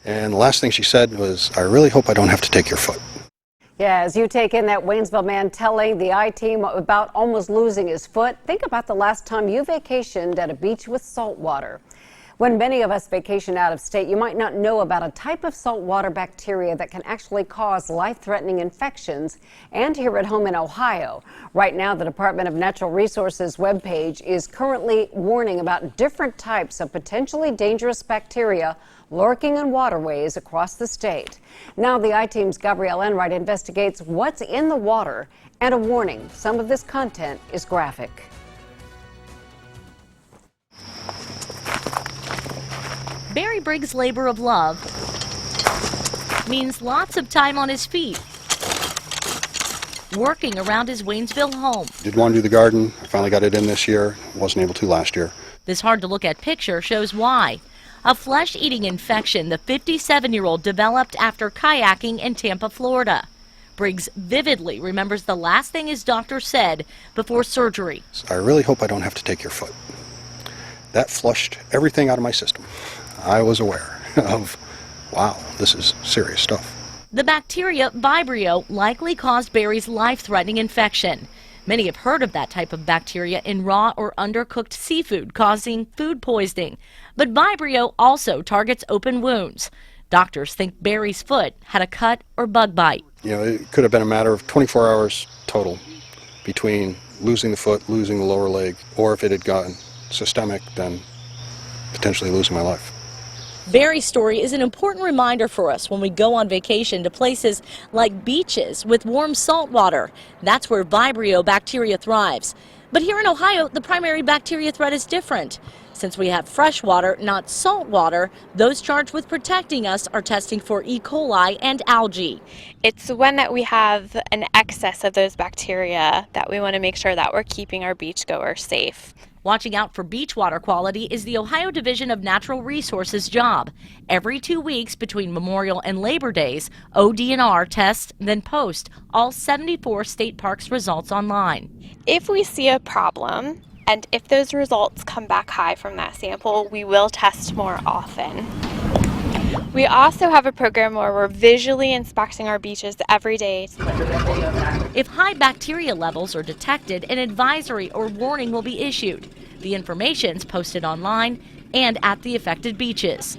And the last thing she said was, "I really hope I don't have to take your foot." Yeah, as you take in that Waynesville man telling the I-Team about almost losing his foot, think about the last time you vacationed at a beach with salt water. When many of us vacation out of state, you might not know about a type of saltwater bacteria that can actually cause life-threatening infections. And here at home in Ohio, right now the Department of Natural Resources webpage is currently warning about different types of potentially dangerous bacteria lurking in waterways across the state. Now the I-Team's Gabrielle Enright investigates what's in the water, and a warning, some of this content is graphic. Barry Briggs' labor of love means lots of time on his feet, working around his Waynesville home. Did want to do the garden. I finally got it in this year. Wasn't able to last year. This hard-to-look-at picture shows why. A flesh-eating infection the 57-year-old developed after kayaking in Tampa, Florida. Briggs vividly remembers the last thing his doctor said before surgery. "I really hope I don't have to take your foot." That flushed everything out of my system. I was aware of, wow, this is serious stuff. The bacteria Vibrio likely caused Barry's life-threatening infection. Many have heard of that type of bacteria in raw or undercooked seafood, causing food poisoning. But Vibrio also targets open wounds. Doctors think Barry's foot had a cut or bug bite. It could have been a matter of 24 hours total between losing the foot, losing the lower leg, or if it had gotten systemic, then potentially losing my life. Barry's story is an important reminder for us when we go on vacation to places like beaches with warm salt water. That's where Vibrio bacteria thrives. But here in Ohio, the primary bacteria threat is different. Since we have fresh water, not salt water, those charged with protecting us are testing for E. coli and algae. It's when that we have an excess of those bacteria that we want to make sure that we're keeping our beachgoers safe. Watching out for beach water quality is the Ohio Division of Natural Resources job. Every 2 weeks between Memorial and Labor Days, ODNR tests, then post all 74 state parks results online. If we see a problem, and if those results come back high from that sample, we will test more often. We also have a program where we're visually inspecting our beaches every day. If high bacteria levels are detected, an advisory or warning will be issued. The information's posted online and at the affected beaches.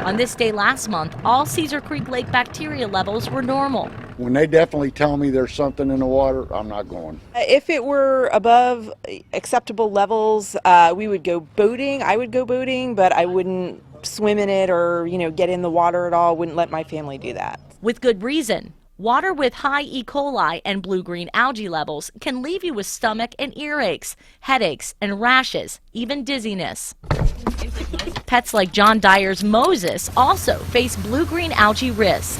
On this day last month, all Cedar Creek Lake bacteria levels were normal. When they definitely tell me there's something in the water, I'm not going. If it were above acceptable levels, we would go boating. I would go boating, but I wouldn't swim in it or, get in the water at all. Wouldn't let my family do that. With good reason. Water with high E. coli and blue-green algae levels can leave you with stomach and earaches, headaches and rashes, even dizziness. Pets like John Dyer's Moses also face blue-green algae risks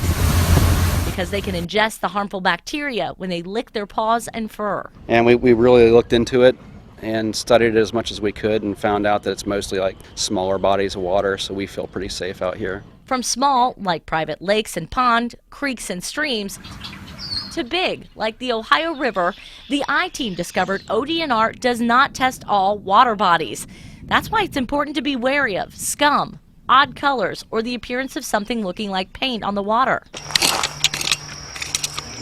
because they can ingest the harmful bacteria when they lick their paws and fur. And we really looked into it and studied it as much as we could and found out that it's mostly like smaller bodies of water, so we feel pretty safe out here. From small, like private lakes and ponds, creeks and streams, to big, like the Ohio River, the I-Team discovered ODNR does not test all water bodies. That's why it's important to be wary of scum, odd colors, or the appearance of something looking like paint on the water.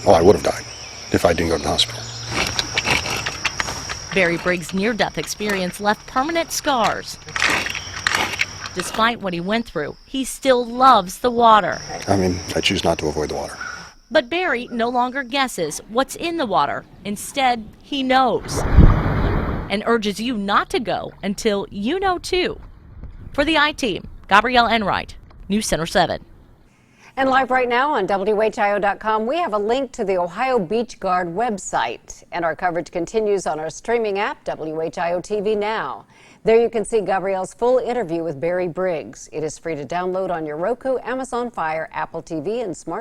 Well, I would have died if I didn't go to the hospital. Barry Briggs' near-death experience left permanent scars. Despite what he went through, he still loves the water. I choose not to avoid the water. But Barry no longer guesses what's in the water. Instead, he knows and urges you not to go until you know too. For the I-Team, Gabrielle Enright, News Center 7. And live right now on WHIO.com, we have a link to the Ohio Beach Guard website. And our coverage continues on our streaming app, WHIO TV Now. There you can see Gabrielle's full interview with Barry Briggs. It is free to download on your Roku, Amazon Fire, Apple TV, and Smart